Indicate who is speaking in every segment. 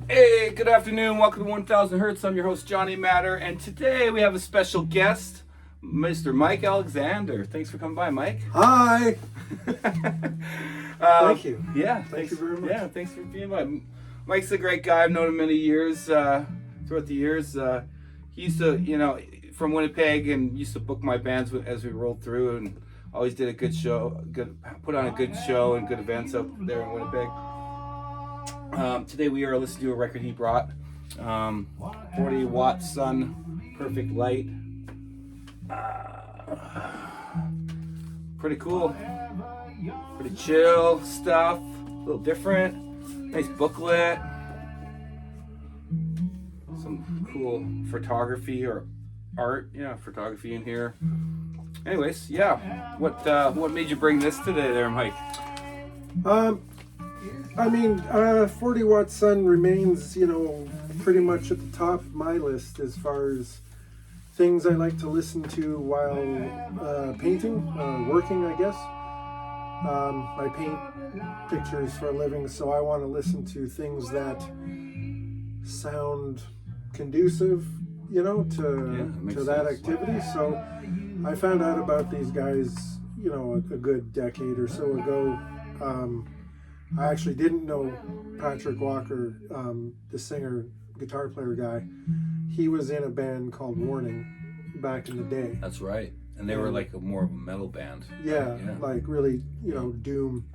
Speaker 1: Hey, good afternoon. Welcome to 1000 Hertz. I'm your host, Johnny Matter, and today we have a special guest, Mr. Mike Alexander. Thanks for coming by, Mike.
Speaker 2: Hi. Thank you.
Speaker 1: Yeah,
Speaker 2: Thank you very much.
Speaker 1: Yeah, thanks for being by. Mike's a great guy. I've known him many years. Throughout the years, he used to, from Winnipeg, and used to book my bands as we rolled through, and always did a good show. Put on a good show and good events out there in Winnipeg. Today we are listening to a record he brought, 40-watt sun, perfect light. Pretty cool, pretty chill stuff, a little different, nice booklet, some cool photography or art, photography in here. Anyways, what made you bring this today there, Mike?
Speaker 2: 40-watt sun remains, pretty much at the top of my list as far as things I like to listen to while painting, working, I guess. I paint pictures for a living, so I want to listen to things that sound conducive, to that activity. So I found out about these guys, a good decade or so ago. I actually didn't know Patrick Walker, the singer, guitar player guy. He was in a band called Warning back in the day.
Speaker 1: That's right. And they were like more of a metal band.
Speaker 2: Yeah. Like really, doom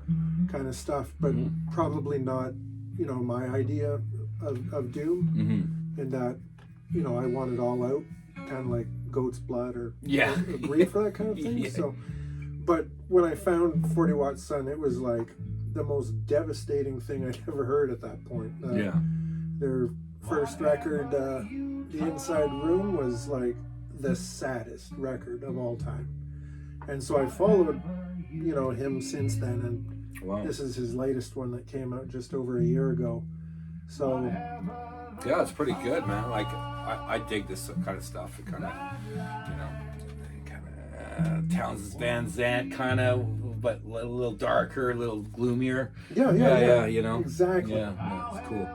Speaker 2: kind of stuff, but probably not, my idea of doom.
Speaker 1: Mm-hmm.
Speaker 2: In that, I want it all out, kind of like goat's blood or grief or that kind of thing.
Speaker 1: Yeah.
Speaker 2: So, but when I found 40-watt sun, it was like the most devastating thing I'd ever heard at that point. Their first record, The Inside Room, was like the saddest record of all time. And so I followed, him since then, and this is his latest one that came out just over a year ago. So
Speaker 1: yeah, it's pretty good, man. Like I dig this kind of stuff. It kind of, Townsend's Van Zandt kind of, but a little darker, a little gloomier.
Speaker 2: Yeah. Exactly.
Speaker 1: Yeah, it's cool,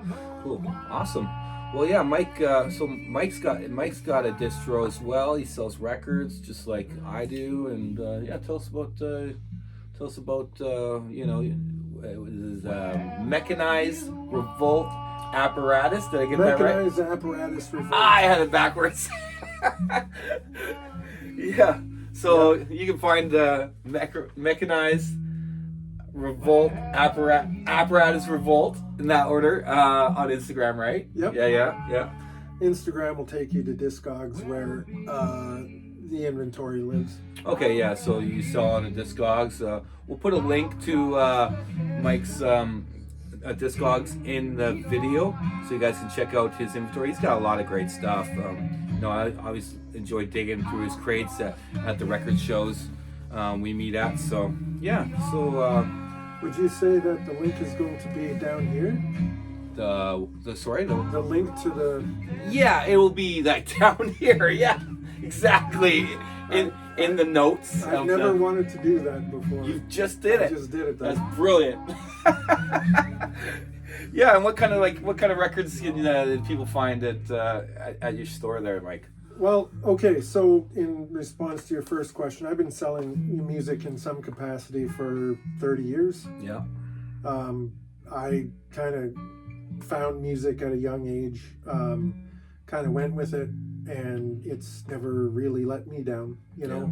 Speaker 1: awesome. Well, yeah, Mike. So Mike's got a distro as well. He sells records just like I do, and tell us about his Mechanized Revolt Apparatus. Did I get that right?
Speaker 2: Mechanized Apparatus Revolt.
Speaker 1: I had it backwards. Yeah. So you can find Mechanized Revolt Apparatus Revolt in that order on Instagram, right?
Speaker 2: Yep.
Speaker 1: Yeah.
Speaker 2: Instagram will take you to Discogs where the inventory lives.
Speaker 1: Okay, yeah. So you sell on the Discogs. We'll put a link to Mike's Discogs in the video, so you guys can check out his inventory. He's got a lot of great stuff. I always enjoy digging through his crates at the record shows we meet at. So yeah. So
Speaker 2: would you say that the link is going to be down here?
Speaker 1: The
Speaker 2: link to the
Speaker 1: it will be like down here. Yeah, exactly. In the notes.
Speaker 2: I've never wanted to do that before.
Speaker 1: You just did it.
Speaker 2: I just did it.
Speaker 1: That's brilliant. Yeah, and what kind of records can people find at your store there, Mike?
Speaker 2: Well, okay, so in response to your first question, I've been selling music in some capacity for 30 years.
Speaker 1: Yeah.
Speaker 2: I kind of found music at a young age, kind of went with it, and it's never really let me down,
Speaker 1: I feel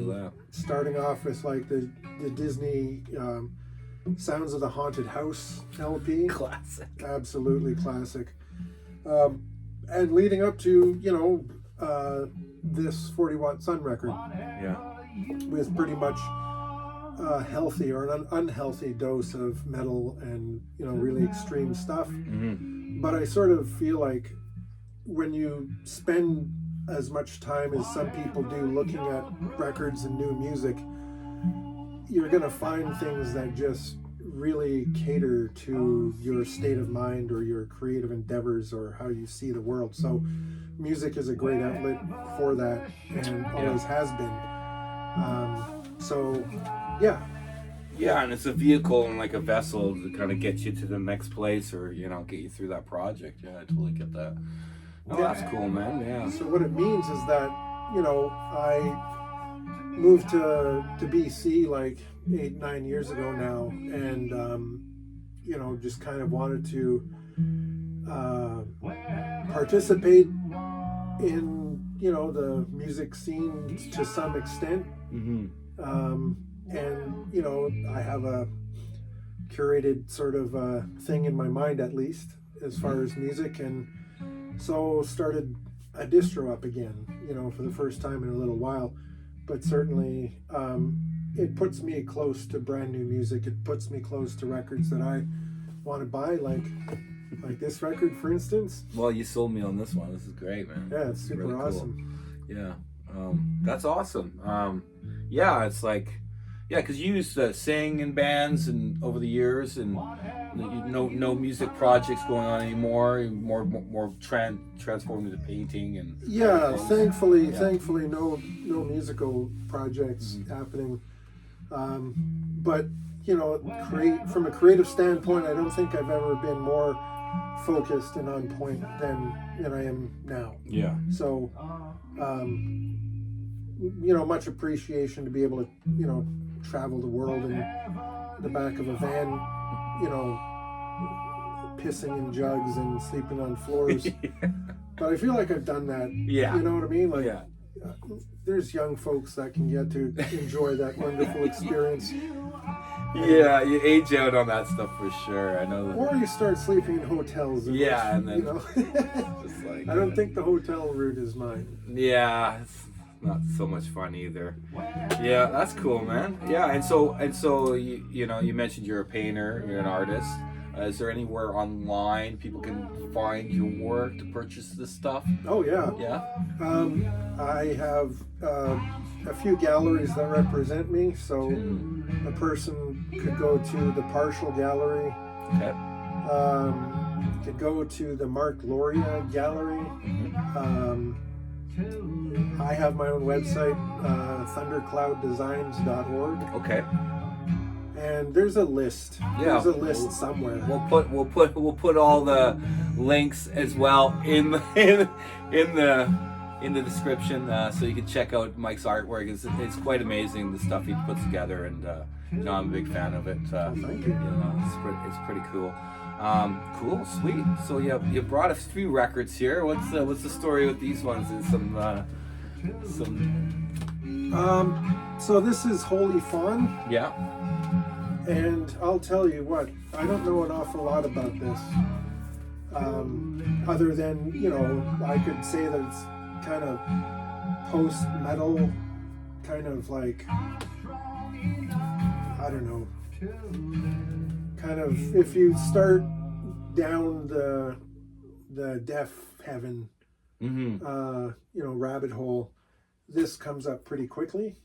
Speaker 1: that.
Speaker 2: Starting off with like the Disney Sounds of the Haunted House LP.
Speaker 1: Classic.
Speaker 2: Absolutely classic. And leading up to, this 40-watt sun record.
Speaker 1: Yeah.
Speaker 2: With pretty much a healthy or an unhealthy dose of metal and, really extreme stuff.
Speaker 1: Mm-hmm.
Speaker 2: But I sort of feel like when you spend as much time as some people do looking at records and new music, you're going to find things that just really cater to your state of mind or your creative endeavors or how you see the world. So music is a great outlet for that and always has been. So yeah.
Speaker 1: Yeah, and it's a vehicle and like a vessel to kind of get you to the next place, or get you through that project. Yeah, I totally get that. Oh, that's cool, man. Yeah.
Speaker 2: So what it means is that, I moved to BC like 8-9 years ago now, and just kind of wanted to participate in the music scene to some extent. And I have a curated sort of thing in my mind, at least as far as music, and so started a distro up again, for the first time in a little while. But certainly it puts me close to brand new music. It puts me close to records that I want to buy, like this record, for instance.
Speaker 1: Well, you sold me on this one. This is great, man.
Speaker 2: Yeah, it's super
Speaker 1: really
Speaker 2: awesome.
Speaker 1: Cool. Yeah, that's awesome. Yeah, it's like, because you used to sing in bands and over the years, and no music projects going on anymore. More transformed into painting and
Speaker 2: thankfully no musical projects happening. But from a creative standpoint, I don't think I've ever been more focused and on point than I am now.
Speaker 1: Yeah.
Speaker 2: So, much appreciation to be able to travel the world in the back of a van, pissing in jugs and sleeping on floors. But I feel like I've done that.
Speaker 1: Yeah.
Speaker 2: You know what I mean? Like, there's young folks that can get to enjoy that wonderful experience.
Speaker 1: Yeah, you age out on that stuff for sure. I know.
Speaker 2: Or you start sleeping in hotels.
Speaker 1: And then
Speaker 2: just like, I don't think the hotel route is mine.
Speaker 1: Yeah, it's not so much fun either. Yeah, that's cool, man. Yeah, and so you mentioned you're a painter, you're an artist. Is there anywhere online people can find your work to purchase this stuff?
Speaker 2: Oh yeah.
Speaker 1: Yeah.
Speaker 2: I have a few galleries that represent me, so a person could go to the Partial Gallery.
Speaker 1: Okay.
Speaker 2: Could go to the Mark Loria Gallery. I have my own website, thunderclouddesigns.org.
Speaker 1: Okay.
Speaker 2: And there's a list.
Speaker 1: Yeah.
Speaker 2: There's a list somewhere.
Speaker 1: We'll put all the links as well in the description, so you can check out Mike's artwork. It's quite amazing, the stuff he puts together, and I'm a big fan of it.
Speaker 2: Thank you.
Speaker 1: It's pretty cool. Cool, sweet. So you brought us 3 records here. What's the story with these ones? Is
Speaker 2: So this is Holy Fawn.
Speaker 1: Yeah.
Speaker 2: And I'll tell you what, I don't know an awful lot about this. Other than, I could say that it's kind of post-metal, kind of like, I don't know, kind of, if you start down the deaf heaven, rabbit hole, this comes up pretty quickly.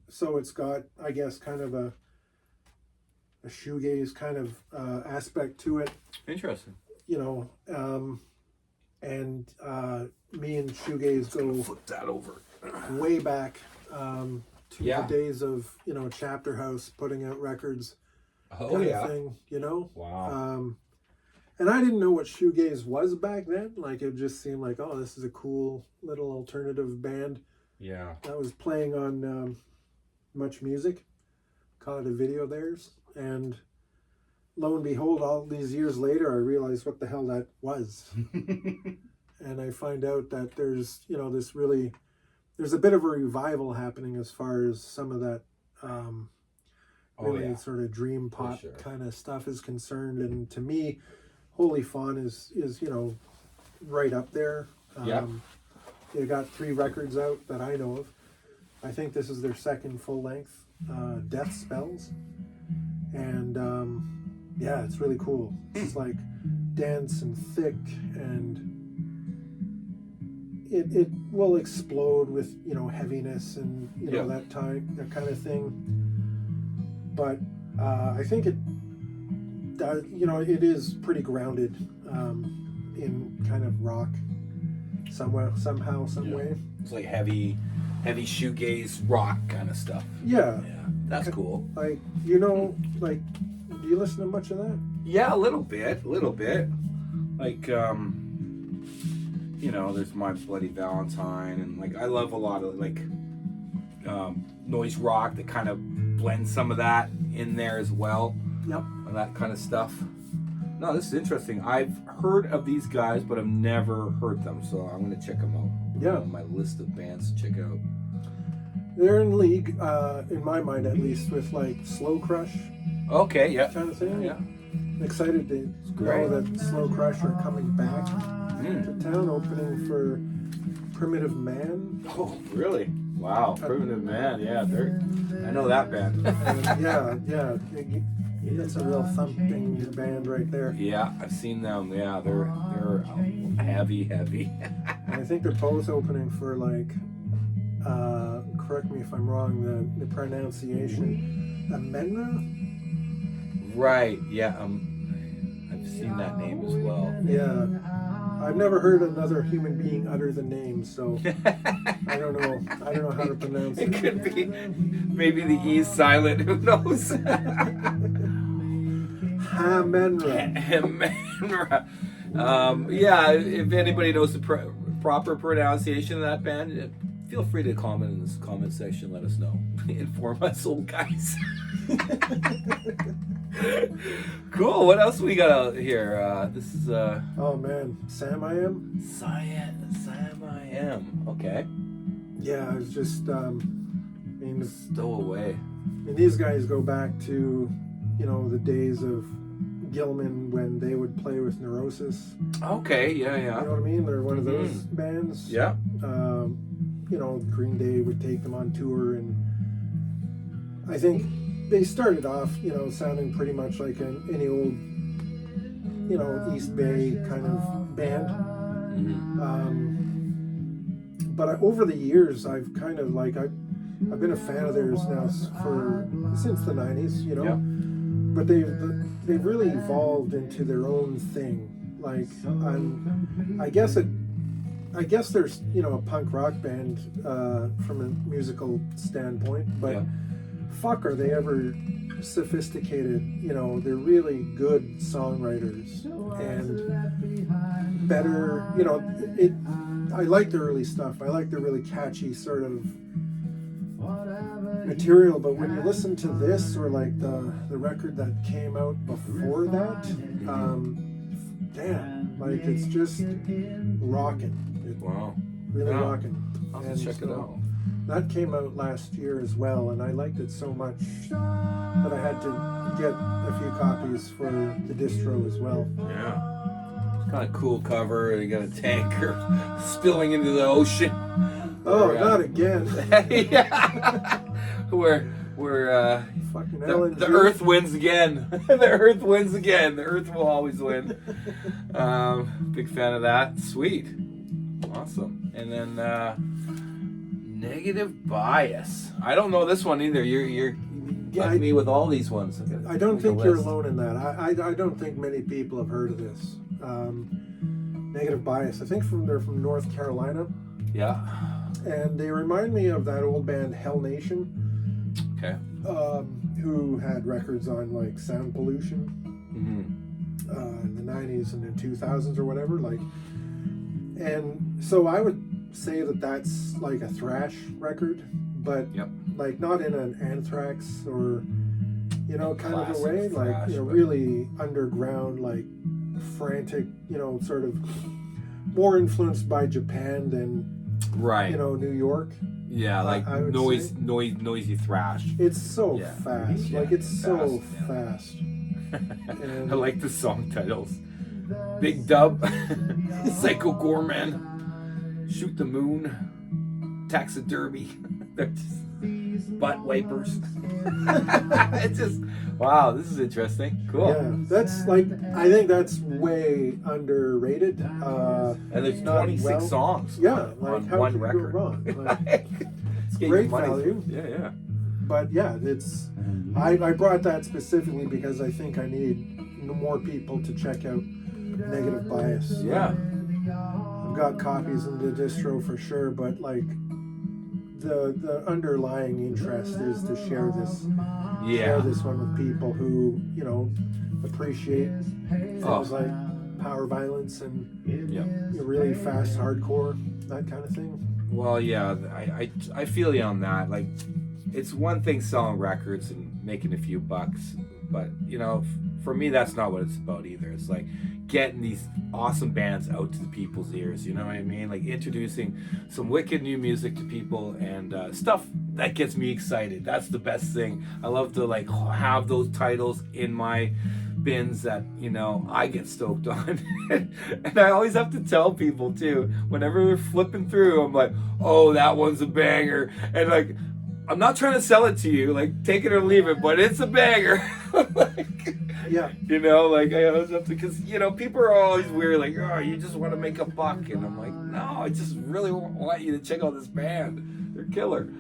Speaker 2: So it's got, I guess, kind of a shoegaze kind of aspect to it.
Speaker 1: Interesting.
Speaker 2: And me and shoegaze go
Speaker 1: flip that over
Speaker 2: way back to the days of Chapter House putting out records. Kind of thing,
Speaker 1: Wow.
Speaker 2: And I didn't know what shoegaze was back then. Like, it just seemed like, oh, this is a cool little alternative band.
Speaker 1: Yeah.
Speaker 2: That was playing on Much Music. Caught a video of theirs, and lo and behold, all these years later, I realized what the hell that was. And I find out that there's there's a bit of a revival happening as far as some of that sort of dream pop kind of stuff is concerned. And to me, Holy Fawn is right up there. They got 3 records out that I know of. I think this is their second full length, Death Spells. And it's really cool. It's like dense and thick, and it will explode with heaviness and that kind of thing. But I think it it is pretty grounded in kind of rock some way.
Speaker 1: It's like heavy shoegaze rock kind of stuff.
Speaker 2: Yeah.
Speaker 1: That's cool.
Speaker 2: Like, you know, like, do you listen to much of that?
Speaker 1: Yeah, a little bit. Like, you know, there's My Bloody Valentine, and like I love a lot of like noise rock that kind of blends some of that in there as well.
Speaker 2: Yep.
Speaker 1: And that kind of stuff. No, this is interesting. I've heard of these guys, but I've never heard them, so I'm going to check them out.
Speaker 2: Yeah.
Speaker 1: On my list of bands to check out.
Speaker 2: They're in league, in my mind at least, with like Slow Crush
Speaker 1: Okay, yeah.
Speaker 2: kind of thing.
Speaker 1: Yeah.
Speaker 2: I'm excited to
Speaker 1: great.
Speaker 2: know that Slow Crush are coming back
Speaker 1: Mm.
Speaker 2: to town, opening for Primitive Man.
Speaker 1: Oh, really? Wow. Primitive Man, yeah. I know that band.
Speaker 2: Yeah. That's a real thumping band right there.
Speaker 1: Yeah, I've seen them. Yeah, they're heavy.
Speaker 2: And I think they're both opening for like, correct me if I'm wrong, the pronunciation, Amenra?
Speaker 1: Right. Yeah. I've seen that name as well.
Speaker 2: Yeah. I've never heard another human being utter the name, so I don't know how to pronounce it.
Speaker 1: It could be maybe the E is silent. Who knows?
Speaker 2: Amenra.
Speaker 1: Yeah. If anybody knows the proper pronunciation of that band, feel free to comment in this comment section. Let us know. Inform us, old guys. Cool. What else we got out here? This is
Speaker 2: Oh man, Sam I Am?
Speaker 1: Sam I Am. Okay.
Speaker 2: Yeah, I was just
Speaker 1: Stowaway.
Speaker 2: and these guys go back to, you know, the days of Gilman when they would play with Neurosis.
Speaker 1: Okay. Yeah.
Speaker 2: You know what I mean? They're one of those bands.
Speaker 1: Yeah.
Speaker 2: You know, Green Day would take them on tour, and I think they started off, you know, sounding pretty much like any old, you know, East Bay kind of band. But over the years, I've kind of like I've been a fan of theirs now since the '90s, you know.
Speaker 1: Yeah.
Speaker 2: But they've really evolved into their own thing. Like I guess there's, you know, a punk rock band from a musical standpoint, but fuck, are they ever sophisticated? You know, they're really good songwriters and better. You know, I like the early stuff. I like the really catchy sort of material. But when you listen to this or like the record that came out before that, damn, like it's just rocking.
Speaker 1: Wow.
Speaker 2: Really rocking.
Speaker 1: I'll have to check it out.
Speaker 2: That came out last year as well, and I liked it so much that I had to get a few copies for the distro as well.
Speaker 1: Yeah. It's kind of cool cover. You got a tanker spilling into the ocean.
Speaker 2: Oh, not again.
Speaker 1: Yeah. Where
Speaker 2: Fucking
Speaker 1: the Earth wins again. The Earth wins again. The Earth will always win. Big fan of that. Sweet. Awesome. And then Negative Bias. I don't know this one either. You're getting me with all these ones.
Speaker 2: I don't think you're alone in that. I don't think many people have heard of this. Negative Bias. I think they're from North Carolina.
Speaker 1: Yeah.
Speaker 2: And they remind me of that old band Hell Nation.
Speaker 1: Okay.
Speaker 2: Who had records on like Sound Pollution in the 90s and the 2000s or whatever. Like, and so I would say that that's like a thrash record, but like not in an Anthrax or, you know, kind of a way, like, you know, really underground, like frantic, you know, sort of more influenced by Japan than, you know, New York.
Speaker 1: Yeah, like noisy thrash.
Speaker 2: It's so fast. Like, it's so fast.
Speaker 1: And I like the song titles. Big Dub, Psycho Gorman, Shoot the Moon, Taxidermy. They're just butt wipers. It's just, wow, this is interesting. Cool.
Speaker 2: Yeah, that's like, I think that's way underrated.
Speaker 1: And there's 26 songs.
Speaker 2: Yeah,
Speaker 1: on
Speaker 2: how
Speaker 1: one
Speaker 2: could you
Speaker 1: record.
Speaker 2: go wrong? Like,
Speaker 1: It's
Speaker 2: great value.
Speaker 1: Yeah.
Speaker 2: But yeah, it's I brought that specifically because I think I need more people to check out Negative Bias.
Speaker 1: Yeah.
Speaker 2: I've got copies in the distro for sure, but like the underlying interest is to share this one with people who, you know, appreciate things like power violence and really fast hardcore, that kind of thing.
Speaker 1: Well, yeah, I feel you on that. Like, it's one thing selling records and making a few bucks, but, you know, for me, that's not what it's about either. It's like getting these awesome bands out to the people's ears, you know what I mean? Like introducing some wicked new music to people and stuff that gets me excited. That's the best thing. I love to like have those titles in my bins that, you know, I get stoked on. And I always have to tell people too, whenever they're flipping through, I'm like, oh, that one's a banger. And like, I'm not trying to sell it to you, like take it or leave it, but it's a banger. Like,
Speaker 2: yeah,
Speaker 1: you know, like I always have to, because, you know, people are always weird, like, oh, you just want to make a buck. And I'm like, no, I just really want you to check out this band. They're killer.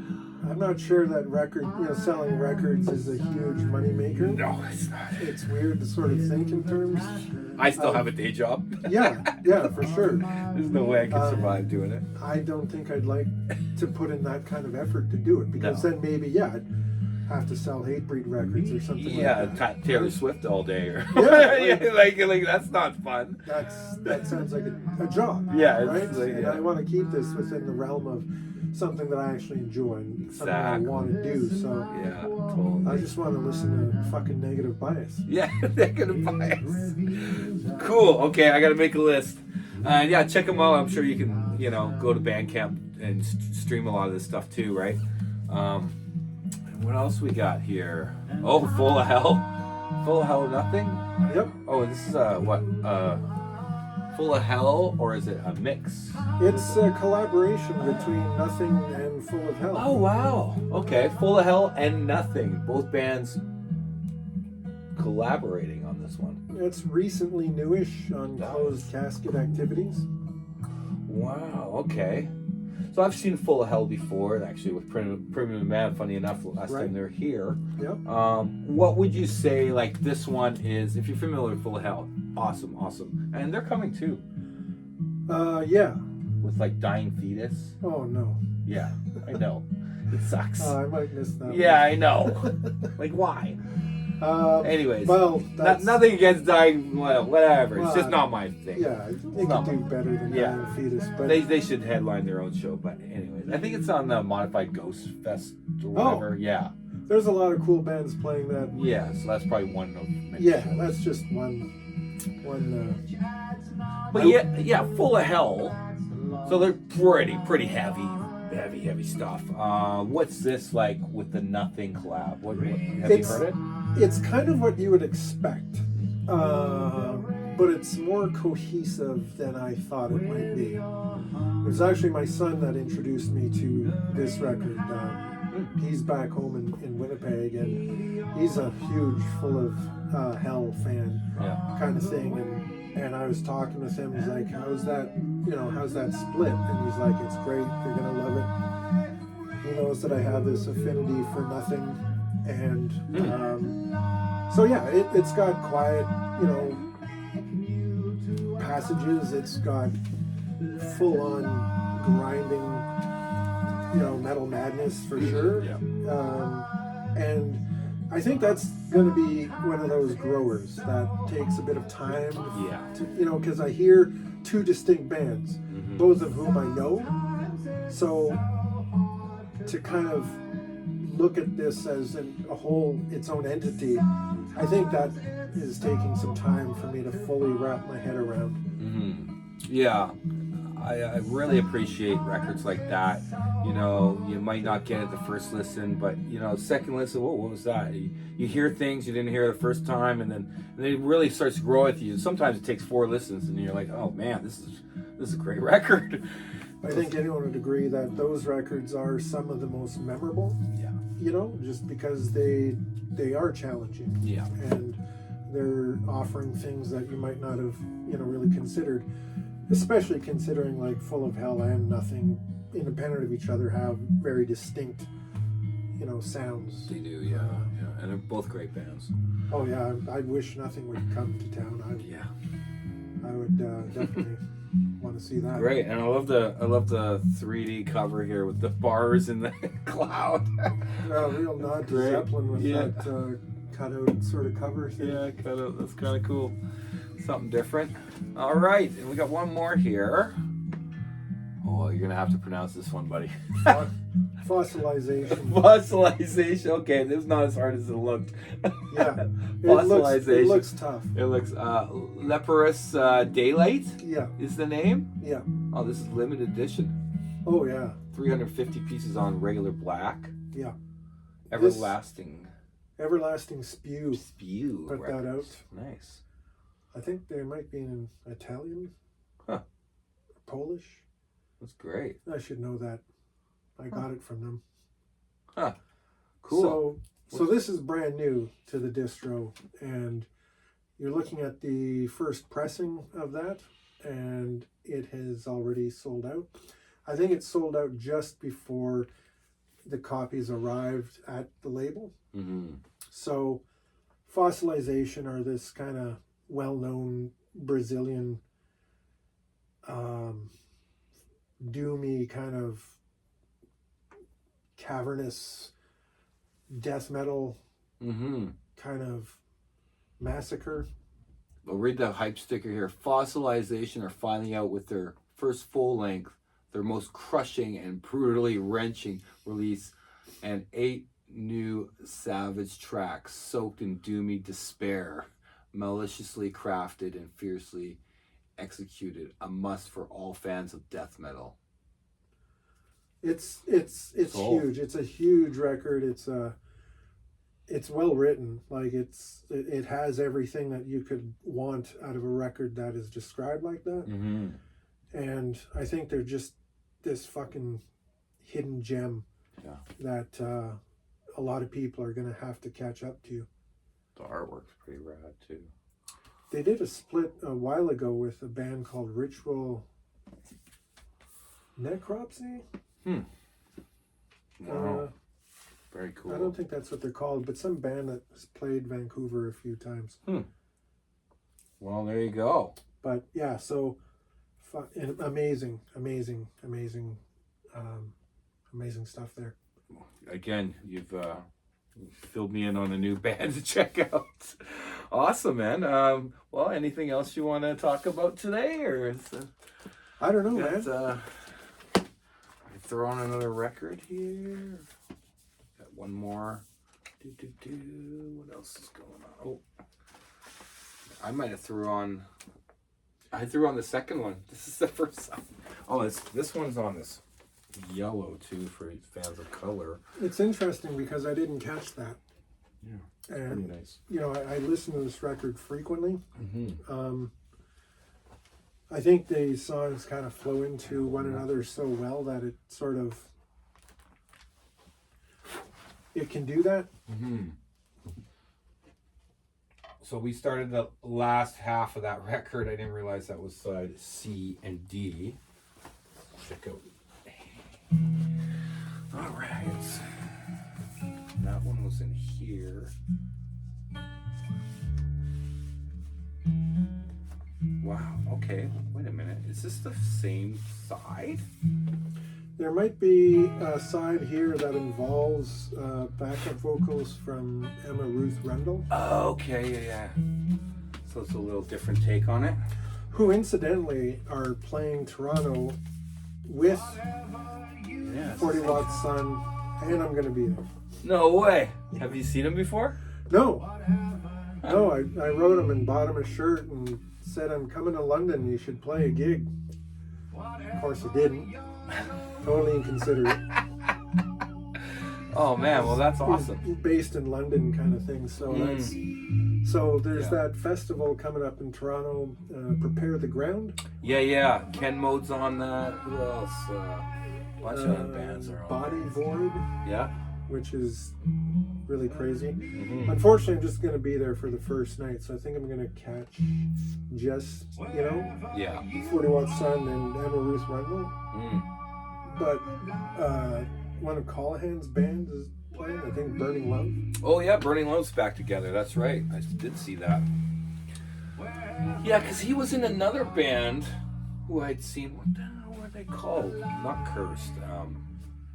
Speaker 2: I'm not sure that selling records is a huge money maker.
Speaker 1: No, it's not.
Speaker 2: It's weird to sort of think in terms.
Speaker 1: I still have a day job.
Speaker 2: Yeah, for sure.
Speaker 1: There's no way I can survive doing it.
Speaker 2: I don't think I'd like to put in that kind of effort to do it, because then maybe, I'd have to sell Hatebreed records or something like that.
Speaker 1: Taylor Swift all day. Or
Speaker 2: like
Speaker 1: that's not fun.
Speaker 2: That sounds like a job.
Speaker 1: Yeah,
Speaker 2: right? And I want to keep this within the realm of something that I actually enjoy and something I want to do. So
Speaker 1: yeah, totally.
Speaker 2: I just want to listen to fucking Negative Bias.
Speaker 1: Yeah, Negative Bias. Cool. Okay, I got to make a list. Yeah, check them out. I'm sure you can, you know, go to Bandcamp and stream a lot of this stuff too, right? What else we got here? Oh, Full of Hell. Full of Hell Nothing?
Speaker 2: Yep.
Speaker 1: Oh, this is what? Full of Hell, or is it a mix?
Speaker 2: It's a collaboration between Nothing and Full of Hell.
Speaker 1: Oh, wow. Okay, Full of Hell and Nothing. Both bands collaborating on this one.
Speaker 2: It's recently newish on Closed Casket Activities.
Speaker 1: Wow, okay. So I've seen Full of Hell before, actually, with Primitive Man, funny enough, last time they were here.
Speaker 2: Yep.
Speaker 1: What would you say, like, this one is, if you're familiar with Full of Hell, awesome. And they're coming, too.
Speaker 2: Yeah.
Speaker 1: With, like, Dying Fetus.
Speaker 2: Oh, no.
Speaker 1: Yeah, I know. It sucks.
Speaker 2: I might miss that.
Speaker 1: Yeah, I know. Like, why? Anyways,
Speaker 2: well,
Speaker 1: nothing against Dying, whatever.
Speaker 2: Well,
Speaker 1: it's just not my thing.
Speaker 2: Yeah, they could do better than Dying Fetus. But
Speaker 1: they should headline their own show. But anyways, I think it's on the Modified Ghost Fest or whatever.
Speaker 2: Oh,
Speaker 1: yeah.
Speaker 2: There's a lot of cool bands playing that.
Speaker 1: Yeah, so that's probably one of many.
Speaker 2: Yeah, that's just one.
Speaker 1: But yeah, Full of Hell. So they're pretty heavy stuff. What's this like with the Nothing collab? Have you heard it?
Speaker 2: It's kind of what you would expect, but it's more cohesive than I thought it might be. It was actually my son that introduced me to this record. He's back home in Winnipeg, and he's a huge Full of Hell fan kind of thing. And I was talking with him. He's like, "How's that split?" And he's like, "It's great. You're gonna love it." He knows that I have this affinity for Nothing, and so yeah, it's got quiet, passages. It's got full-on grinding, metal madness for sure. And I think that's going to be one of those growers that takes a bit of time. To, because I hear two distinct bands, both of whom I know. So to kind of look at this as a whole, its own entity, I think that is taking some time for me to fully wrap my head around.
Speaker 1: Yeah, I really appreciate records like that. You might not get it the first listen, but second listen, what was that? You hear things you didn't hear the first time, and then it really starts to grow with you. Sometimes it takes 4 listens, and you're like, oh man, this is a great record.
Speaker 2: I think anyone would agree that those records are some of the most memorable.
Speaker 1: Yeah.
Speaker 2: Just because they are challenging.
Speaker 1: Yeah.
Speaker 2: And they're offering things that you might not have, really considered. Especially considering like Full of Hell and Nothing, independent of each other, have very distinct, sounds.
Speaker 1: They do, yeah. And they're both great bands.
Speaker 2: Oh yeah, I wish Nothing would come to town. I would definitely want want to see that.
Speaker 1: Great, and I love the 3D cover here with the bars in the cloud.
Speaker 2: Real nod to
Speaker 1: Great.
Speaker 2: Zeppelin with
Speaker 1: Yeah.
Speaker 2: that cutout sort of cover thing.
Speaker 1: Yeah, that's kind of cool. Something different. All right, and we got one more here. Oh, you're gonna have to pronounce this one, buddy.
Speaker 2: Fossilization.
Speaker 1: Fossilization. Okay, this is not as hard as it looked.
Speaker 2: Yeah.
Speaker 1: Fossilization.
Speaker 2: It looks tough.
Speaker 1: It looks Leprous Daylight
Speaker 2: Yeah.
Speaker 1: is the name.
Speaker 2: Yeah.
Speaker 1: Oh, this is limited edition.
Speaker 2: Oh yeah.
Speaker 1: 350 pieces on regular black.
Speaker 2: Yeah.
Speaker 1: Everlasting
Speaker 2: Everlasting Spew.
Speaker 1: Spew.
Speaker 2: Put that
Speaker 1: Records.
Speaker 2: out.
Speaker 1: Nice.
Speaker 2: I think they might be in Italian.
Speaker 1: Huh.
Speaker 2: Polish.
Speaker 1: That's great.
Speaker 2: I should know that. I got it from them.
Speaker 1: Huh. Cool.
Speaker 2: So this is brand new to the distro, and you're looking at the first pressing of that, and it has already sold out. I think it sold out just before the copies arrived at the label.
Speaker 1: Mm-hmm.
Speaker 2: So Fossilization are this kind of well-known Brazilian doomy kind of cavernous death metal
Speaker 1: Mm-hmm.
Speaker 2: kind of massacre.
Speaker 1: We'll read the hype sticker here. Fossilization are finally out with their first full length, their most crushing and brutally wrenching release, and 8 new savage tracks soaked in doomy despair, maliciously crafted and fiercely executed. A must for all fans of death metal.
Speaker 2: It's
Speaker 1: Sold.
Speaker 2: huge. It's a huge record. It's well written. Like it has everything that you could want out of a record that is described like that.
Speaker 1: Mm-hmm.
Speaker 2: And I think they're just this fucking hidden gem that a lot of people are gonna have to catch up to.
Speaker 1: The artwork's pretty rad too.
Speaker 2: They did a split a while ago with a band called Ritual Necropsy.
Speaker 1: Wow. Very cool.
Speaker 2: I don't think that's what they're called, but some band that has played Vancouver a few times.
Speaker 1: Well, there you go.
Speaker 2: But yeah, so amazing stuff there.
Speaker 1: Again, you've filled me in on a new band to check out. Awesome, man. Well, anything else you want to talk about today, or is
Speaker 2: I don't know, man.
Speaker 1: Throw on another record here. Got one more. What else is going on? Oh, I might have threw on the second one. This is the first one. Oh, this one's on this yellow too for fans of color.
Speaker 2: It's interesting because I didn't catch that.
Speaker 1: Yeah,
Speaker 2: and
Speaker 1: pretty nice.
Speaker 2: You know, I listen to this record frequently.
Speaker 1: Mm-hmm.
Speaker 2: I think the songs kind of flow into one another so well that it sort of it can do that.
Speaker 1: Mm-hmm. So we started the last half of that record. I didn't realize that was side C and D. Check out. All right. That one was in here. Wow. Okay. Wait a minute. Is this the same side?
Speaker 2: There might be a side here that involves backup vocals from Emma Ruth Rundle.
Speaker 1: Oh, okay. Yeah. So it's a little different take on it.
Speaker 2: Who incidentally are playing Toronto with 40 Watt Sun, and I'm going to be there.
Speaker 1: No way. Have you seen him before?
Speaker 2: No, I wrote him and bought him a shirt and said, I'm coming to London, you should play a gig. Of course I didn't. Totally inconsiderate.
Speaker 1: Oh man, well that's awesome.
Speaker 2: Based in London kind of thing. So there's that festival coming up in Toronto, Prepare the Ground.
Speaker 1: Yeah. Ken Mode's on that. Who else? A bunch of other bands are on.
Speaker 2: Body Void.
Speaker 1: Yeah.
Speaker 2: Which is really crazy.
Speaker 1: Mm-hmm.
Speaker 2: Unfortunately, I'm just going to be there for the first night, so I think I'm going to catch just, 40 Watt Sun and Emma Ruth Rundle. But one of Callahan's bands is playing, I think Burning Love.
Speaker 1: Oh yeah, Burning Love's back together. That's right. I did see that. Yeah, because he was in another band who I'd seen. What the hell were they called? Not Cursed.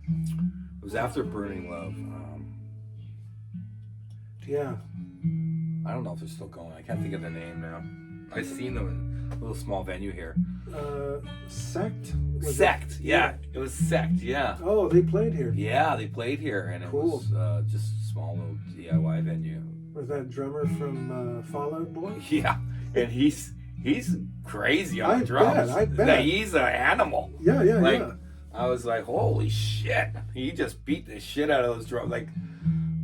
Speaker 1: It was after Burning Love.
Speaker 2: Yeah.
Speaker 1: I don't know if they're still going. I can't think of the name now. I've seen them in a little small venue here.
Speaker 2: Sect?
Speaker 1: Sect, yeah. It was Sect, yeah.
Speaker 2: Oh, they played here.
Speaker 1: Yeah, they played here, and it
Speaker 2: Cool.
Speaker 1: was just a small little DIY venue.
Speaker 2: Was that drummer from Fall Out Boy?
Speaker 1: Yeah, and he's crazy on
Speaker 2: I
Speaker 1: the drums.
Speaker 2: bet, I bet.
Speaker 1: He's an animal.
Speaker 2: Yeah, yeah,
Speaker 1: Like,
Speaker 2: yeah.
Speaker 1: I was like, holy shit! He just beat the shit out of those drums. Like,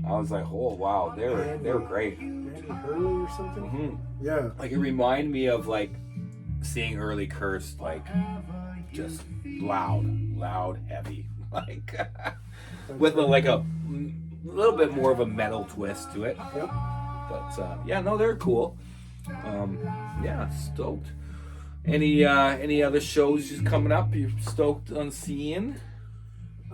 Speaker 1: I was like, oh wow, they were great.
Speaker 2: Andy Hurley or something?
Speaker 1: Mm-hmm.
Speaker 2: Yeah.
Speaker 1: Like, it reminded me of like seeing early Cursed, like just loud, heavy, like with a little bit more of a metal twist to it.
Speaker 2: Yep.
Speaker 1: But yeah, no, they're cool. Yeah, stoked. Any other shows just coming up you're stoked on seeing?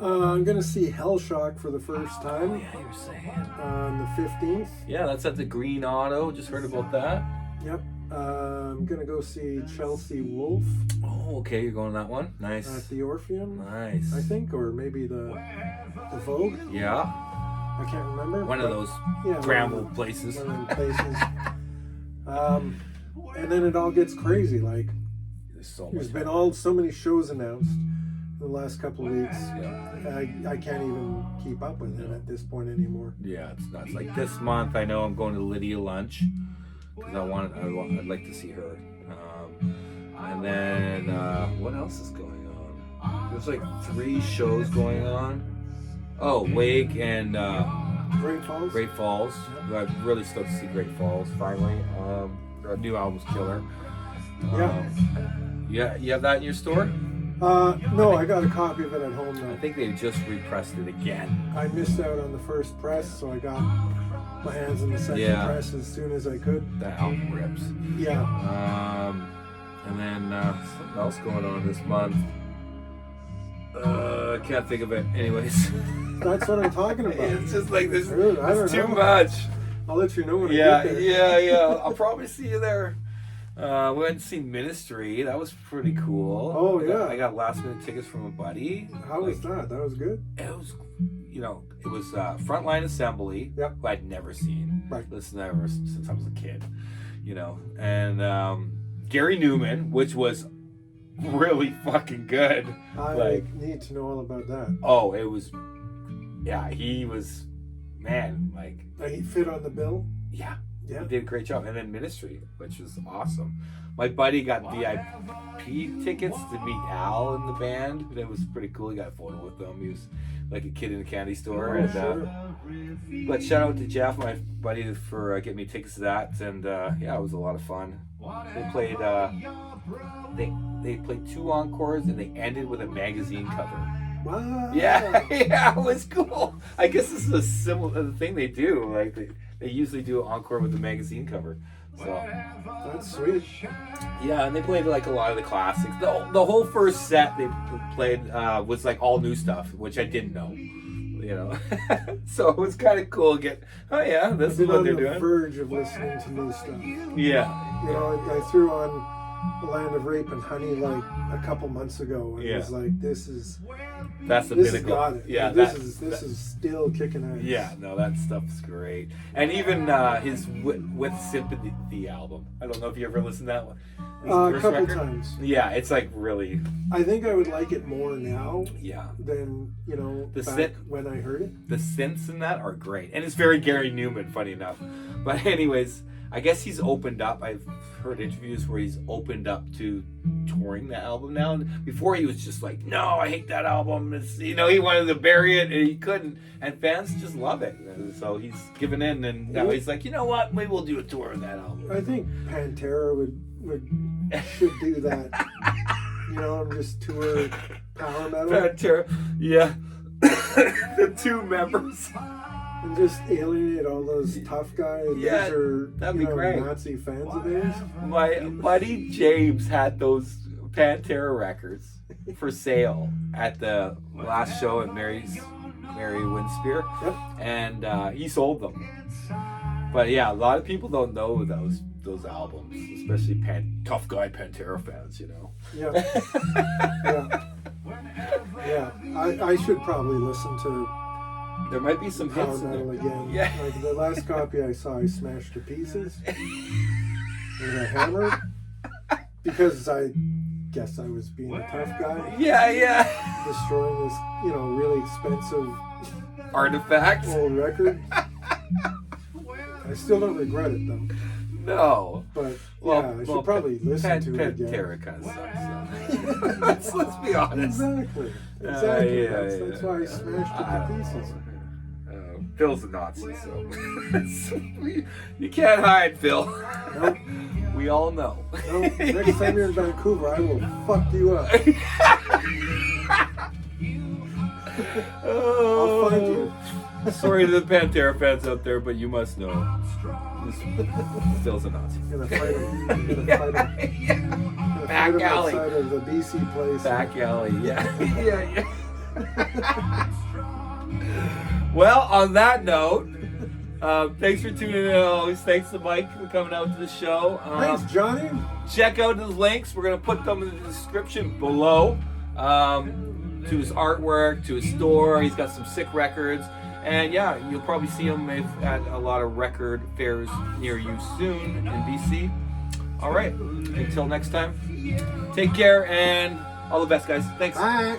Speaker 2: I'm gonna see Hellshock for the first time.
Speaker 1: Oh yeah, you were saying.
Speaker 2: On the 15th.
Speaker 1: Yeah, that's at the Green Auto. Just heard about that.
Speaker 2: Yep. I'm gonna go see Chelsea Wolf
Speaker 1: Oh, okay, you're going to that one. Nice.
Speaker 2: at the Orpheum,
Speaker 1: Nice.
Speaker 2: I think, or maybe the Vogue.
Speaker 1: Yeah,
Speaker 2: I can't remember.
Speaker 1: one of
Speaker 2: but-
Speaker 1: those
Speaker 2: yeah,
Speaker 1: Bramble
Speaker 2: one
Speaker 1: places.
Speaker 2: of them places. And then it all gets crazy. Like,
Speaker 1: There's so much.
Speaker 2: there's been so many shows announced in the last couple of weeks.
Speaker 1: Yeah.
Speaker 2: I can't even keep up with it at this point anymore.
Speaker 1: Yeah, it's nuts. Like this month, I know I'm going to Lydia Lunch because I'd like to see her. And then what else is going on? There's like 3 shows going on. Oh, Wake and
Speaker 2: Great Falls.
Speaker 1: Great Falls. I'm really stoked to see Great Falls finally. Our new album's killer. Yeah, you have that in your store?
Speaker 2: No, I got a copy of it at home
Speaker 1: I
Speaker 2: now.
Speaker 1: think they just repressed it again.
Speaker 2: I missed out on the first press, so I got my hands on the second
Speaker 1: Yeah.
Speaker 2: press as soon as I could.
Speaker 1: That album rips.
Speaker 2: Yeah.
Speaker 1: And then something else going on this month. I can't think of it. Anyways,
Speaker 2: That's what I'm talking about.
Speaker 1: it's just like this.
Speaker 2: Really, I don't
Speaker 1: It's too
Speaker 2: know.
Speaker 1: much.
Speaker 2: I'll let you know when I
Speaker 1: Yeah,
Speaker 2: get there.
Speaker 1: yeah. I'll probably see you there. We went to see Ministry. That was pretty cool.
Speaker 2: Oh,
Speaker 1: I
Speaker 2: yeah.
Speaker 1: got last minute tickets from a buddy.
Speaker 2: How was that? That was good.
Speaker 1: It was, it was Frontline Assembly,
Speaker 2: Yep.
Speaker 1: who I'd never seen.
Speaker 2: Right.
Speaker 1: Listened to ever since I was a kid, and Gary Newman, which was really fucking good.
Speaker 2: I need to know all about that.
Speaker 1: Oh, it was, yeah, he was, man, like,
Speaker 2: He fit on the bill.
Speaker 1: yeah,
Speaker 2: Yeah.
Speaker 1: he did a great job. And then Ministry, which was awesome. My buddy got VIP tickets to meet Al in the band, and it was pretty cool. He got a photo with them. He was like a kid in a candy store.
Speaker 2: Oh,
Speaker 1: And
Speaker 2: sure.
Speaker 1: but shout out to Jeff, my buddy, for getting me tickets to that. And yeah, it was a lot of fun. They played they played 2 encores, and they ended with a magazine cover.
Speaker 2: Wow.
Speaker 1: Yeah, yeah, it was cool. I guess this is a similar thing they do. Like they usually do an encore with a magazine cover. So
Speaker 2: That's sweet.
Speaker 1: yeah, and they played like a lot of the classics. The whole first set they played was like all new stuff, which I didn't know. So it was kind of cool. Oh yeah, this
Speaker 2: I've
Speaker 1: is
Speaker 2: been
Speaker 1: what
Speaker 2: on
Speaker 1: they're
Speaker 2: the
Speaker 1: doing.
Speaker 2: verge of listening to new stuff.
Speaker 1: Yeah,
Speaker 2: I threw on The Land of Rape and Honey like a couple months ago, and
Speaker 1: Yeah.
Speaker 2: was like, this is
Speaker 1: that's the
Speaker 2: this has
Speaker 1: pinnacle.
Speaker 2: got it.
Speaker 1: Yeah,
Speaker 2: this is still kicking ass.
Speaker 1: Yeah, no, that stuff's great. And even his With Sympathy album. I don't know if you ever listened to that one. His
Speaker 2: A
Speaker 1: first
Speaker 2: couple
Speaker 1: record.
Speaker 2: times.
Speaker 1: Yeah, it's like really,
Speaker 2: I think I would like it more now
Speaker 1: yeah.
Speaker 2: than
Speaker 1: The
Speaker 2: back
Speaker 1: sit-
Speaker 2: when I heard it.
Speaker 1: The synths in that are great. And it's very Gary Newman, funny enough. But anyways, I guess he's opened up. I've heard interviews where he's opened up to touring the album now. And before he was just like, no, I hate that album. It's, he wanted to bury it and he couldn't. And fans just love it. And so he's given in, and now he's like, you know what? Maybe we'll do a tour of that album.
Speaker 2: I think Pantera should do that. Just tour power metal
Speaker 1: Pantera, yeah. The 2 members.
Speaker 2: and just alienate all those tough guys.
Speaker 1: Yeah,
Speaker 2: These are
Speaker 1: that'd be great.
Speaker 2: Nazi fans of theirs.
Speaker 1: My buddy James had those Pantera records for sale at the last show at Mary Winspear,
Speaker 2: Yep.
Speaker 1: and he sold them. But yeah, a lot of people don't know those those albums, especially tough guy Pantera fans, you know.
Speaker 2: Yeah. Yeah. I should probably listen to
Speaker 1: There might be some
Speaker 2: power
Speaker 1: hits in
Speaker 2: metal
Speaker 1: there.
Speaker 2: again.
Speaker 1: Yeah.
Speaker 2: Like the last copy I saw, I smashed to pieces with a hammer because I guess I was being a tough guy,
Speaker 1: Yeah.
Speaker 2: destroying this, really expensive
Speaker 1: Artifacts.
Speaker 2: old record. I still don't regret it though.
Speaker 1: No.
Speaker 2: But
Speaker 1: Well,
Speaker 2: I should probably listen to it again.
Speaker 1: Pantera kind of sucks. So. let's be honest.
Speaker 2: Exactly. That's why I smashed it to pieces.
Speaker 1: Phil's a Nazi, so you can't hide, Phil.
Speaker 2: Nope.
Speaker 1: We all know.
Speaker 2: No, next time you're in Vancouver, I will fuck you up. I'll find you.
Speaker 1: Sorry to the Pantera fans out there, but you must know. Phil's a Nazi.
Speaker 2: Gonna fight him. Gonna fight him.
Speaker 1: Back alley.
Speaker 2: Outside of the BC place.
Speaker 1: Back alley, yeah. Well, on that note, thanks for tuning in. Always thanks to Mike for coming out to the show.
Speaker 2: Thanks, Johnny.
Speaker 1: Check out his links. We're going to put them in the description below. To his artwork, to his store. He's got some sick records. And yeah, you'll probably see him at a lot of record fairs near you soon in BC. All right. Until next time, take care and all the best, guys. Thanks.
Speaker 2: Bye.